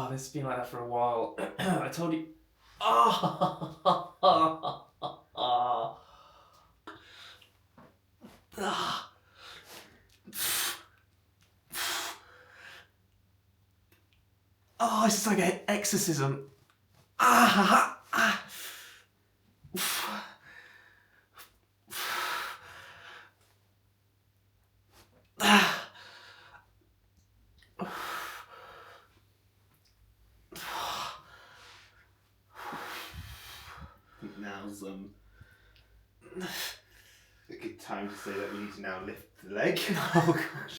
Oh, this has been like that for a while. I told you. Oh. Oh, it's like an exorcism. Ah, ah. Now's a good time to say that we need to now lift the leg. Oh gosh.